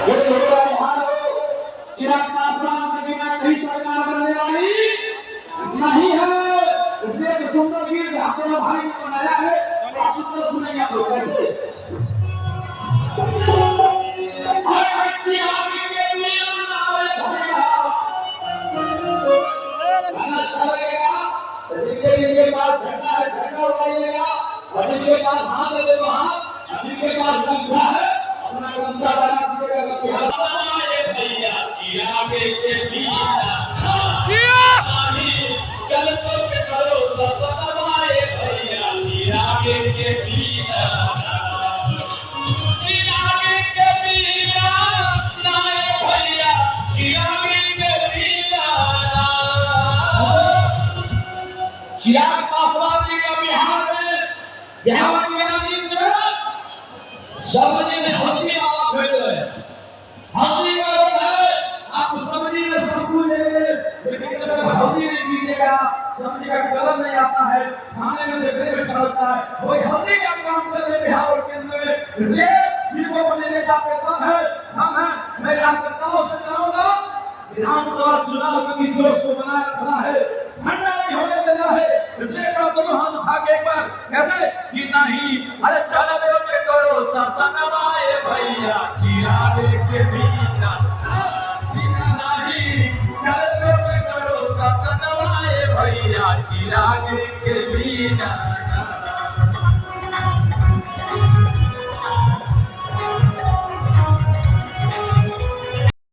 ये लोग बिहार हो, चिराग पासवान की नई सरकार बनने वाली नहीं है। इसलिए एक सुंदर गीत आपके भाई ने बनाया है, आप उसको सुनेंगे आप लोग कैसे। हर बच्ची आगे के लिए नारे भरेगा, गाना अच्छा लगेगा। जिनके पास झंडा है झंडा उड़ाइएगा, और जिनके पास हाथ है तो हाथ, जिनके पास गमछा है अपना गमछा बना दीजिएगा। भैया चिराग के पीछा चल तो के करो सतवाए भैया चिराग के पीछा, चिराग के पीछा नारे भैया चिराग के पीछा। चिराग पासवान जी का बिहार के राजेंद्र सब्जी में हल्दी आवा भेज है, हल्दी का रोल है। आप सब्जी में सब कुछ लेंगे लेकिन जब हल्दी नहीं पीजिएगा सब्जी का कलर नहीं आता है, खाने में देखने में चलता है। वही हल्दी का काम कर रहे बिहार के अंदर में। इसलिए जिनको बने नेता पे दम है हम हैं, मैं कार्यकर्ताओं से कहूँगा विधानसभा चुनाव के जोश को बनाए रखना है, ठंडा नहीं होने देना है। इसलिए दोनों हाथ उठा के एक बार कैसे कि नहीं अरे चल के करो सनवाए भैया चिराग के बिना नहीं, चल के करो सनवाए भैया चिराग के बिना।